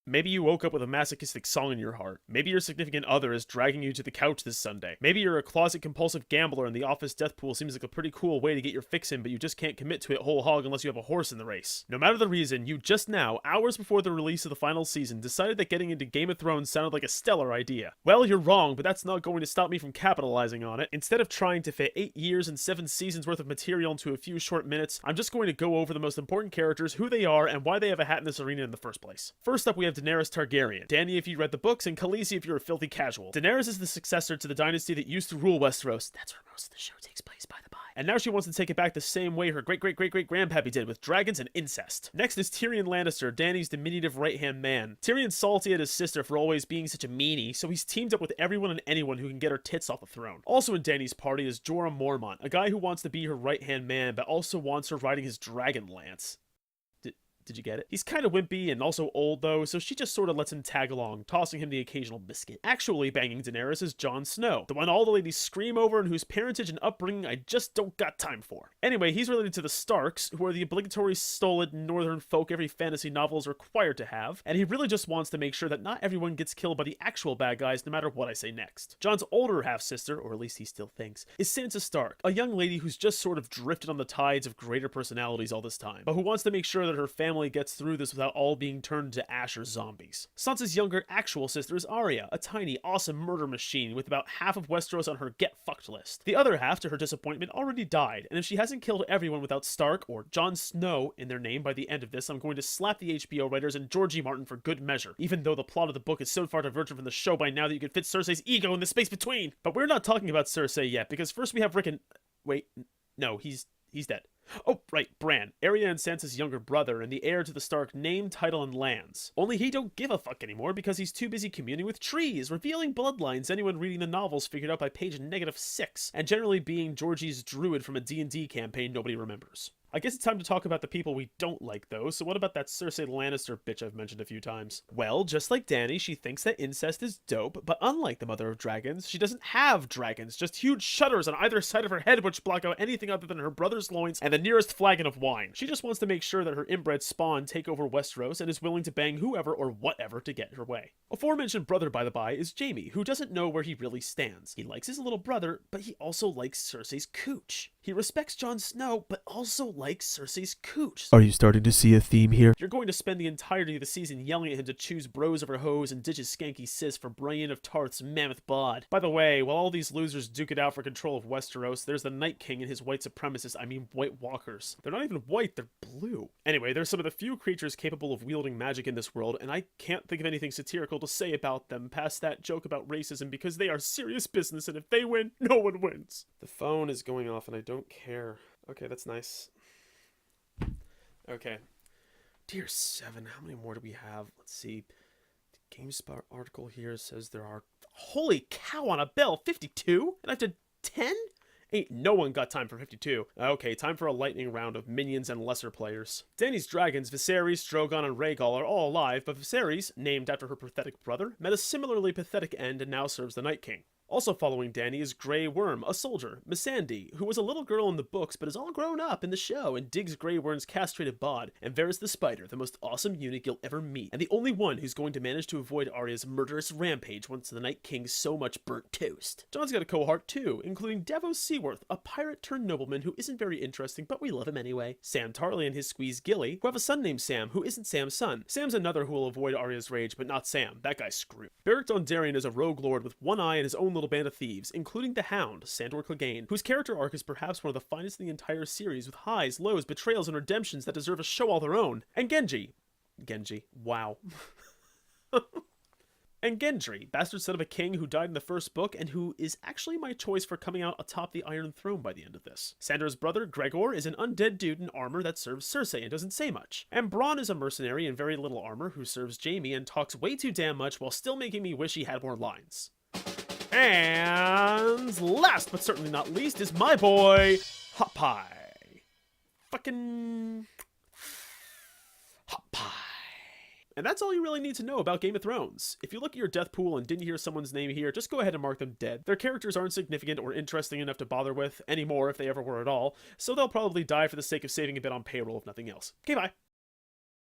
Maybe you woke up with a masochistic song in your heart. Maybe your significant other is dragging you to the couch this Sunday. Maybe you're a closet compulsive gambler and the office death pool seems like a pretty cool way to get your fix in, but you just can't commit to it whole hog unless you have a horse in the race. No matter the reason, you just now, hours before the release of the final season, decided that getting into Game of Thrones sounded like a stellar idea. Well, you're wrong, but that's not going to stop me from capitalizing on it. Instead of trying to fit 8 years and 7 seasons worth of material into a few short minutes, I'm just going to go over the most important characters, who they are, and why they have a hat in this arena in the first place. First up, we have Daenerys Targaryen. Dany if you read the books, and Khaleesi if you're a filthy casual. Daenerys is the successor to the dynasty that used to rule Westeros. That's where most of the show takes place, by the by. And now she wants to take it back the same way her great-great-great-great-grandpappy did, with dragons and incest. Next is Tyrion Lannister, Dany's diminutive right-hand man. Tyrion's salty at his sister for always being such a meanie, so he's teamed up with everyone and anyone who can get her tits off the throne. Also in Dany's party is Jorah Mormont, a guy who wants to be her right-hand man, but also wants her riding his dragon lance. Did you get it? He's kind of wimpy and also old though, so she just sort of lets him tag along, tossing him the occasional biscuit. Actually banging Daenerys is Jon Snow, the one all the ladies scream over and whose parentage and upbringing I just don't got time for. Anyway, he's related to the Starks, who are the obligatory stolid northern folk every fantasy novel is required to have, and he really just wants to make sure that not everyone gets killed by the actual bad guys no matter what I say next. Jon's older half-sister, or at least he still thinks, is Sansa Stark, a young lady who's just sort of drifted on the tides of greater personalities all this time, but who wants to make sure that her family gets through this without all being turned into ash or zombies. Sansa's younger actual sister is Arya, a tiny, awesome murder machine with about half of Westeros on her get-fucked list. The other half, to her disappointment, already died, and if she hasn't killed everyone without Stark or Jon Snow in their name by the end of this, I'm going to slap the HBO writers and Georgie Martin for good measure, even though the plot of the book is so far divergent from the show by now that you could fit Cersei's ego in the space between. But we're not talking about Cersei yet, because first we have Rick and... Wait, no, he's dead. Oh, right, Bran, Arya and Sansa's younger brother and the heir to the Stark name, title, and lands. Only he don't give a fuck anymore because he's too busy communing with trees, revealing bloodlines anyone reading the novels figured out by page -6, and generally being Georgie's druid from a D&D campaign nobody remembers. I guess it's time to talk about the people we don't like, though, so what about that Cersei Lannister bitch I've mentioned a few times? Well, just like Dany, she thinks that incest is dope, but unlike the Mother of Dragons, she doesn't have dragons, just huge shutters on either side of her head which block out anything other than her brother's loins and the nearest flagon of wine. She just wants to make sure that her inbred spawn take over Westeros and is willing to bang whoever or whatever to get her way. Aforementioned brother, by the by, is Jaime, who doesn't know where he really stands. He likes his little brother, but he also likes Cersei's cooch. He respects Jon Snow, but also likes Cersei's cooch. Are you starting to see a theme here? You're going to spend the entirety of the season yelling at him to choose bros over hoes and ditch his skanky sis for Brienne of Tarth's mammoth bod. By the way, while all these losers duke it out for control of Westeros, there's the Night King and his white supremacists, White Walkers. They're not even white, they're blue. Anyway, there's some of the few creatures capable of wielding magic in this world, and I can't think of anything satirical to say about them past that joke about racism because they are serious business, and if they win, no one wins. The phone is going off and I don't care. Okay, that's nice. Okay. Tier 7, how many more do we have? Let's see. The GameSpot article here says there are... Holy cow on a bell! 52? And after 10? Ain't no one got time for 52. Okay, time for a lightning round of minions and lesser players. Dany's dragons, Viserys, Drogon, and Rhaegal are all alive, but Viserys, named after her pathetic brother, met a similarly pathetic end and now serves the Night King. Also following Dany is Grey Worm, a soldier, Missandei, who was a little girl in the books but is all grown up in the show and digs Grey Worm's castrated bod, and Varys the Spider, the most awesome eunuch you'll ever meet, and the only one who's going to manage to avoid Arya's murderous rampage once the Night King's so much burnt toast. Jon's got a cohort too, including Davos Seaworth, a pirate turned nobleman who isn't very interesting but we love him anyway, Sam Tarly and his squeeze Gilly, who have a son named Sam who isn't Sam's son. Sam's another who will avoid Arya's rage, but not Sam, that guy's screwed. Beric Dondarrion is a rogue lord with one eye and his own little band of thieves, including the Hound, Sandor Clegane, whose character arc is perhaps one of the finest in the entire series, with highs, lows, betrayals, and redemptions that deserve a show all their own. And Genji. Wow. And Gendry, bastard son of a king who died in the first book and who is actually my choice for coming out atop the Iron Throne by the end of this. Sandor's brother, Gregor, is an undead dude in armor that serves Cersei and doesn't say much. And Bronn is a mercenary in very little armor who serves Jaime and talks way too damn much while still making me wish he had more lines. And last but certainly not least is my boy, Hot Pie. Fucking Hot Pie. And that's all you really need to know about Game of Thrones. If you look at your death pool and didn't hear someone's name here, just go ahead and mark them dead. Their characters aren't significant or interesting enough to bother with anymore if they ever were at all, so they'll probably die for the sake of saving a bit on payroll if nothing else. Okay, bye.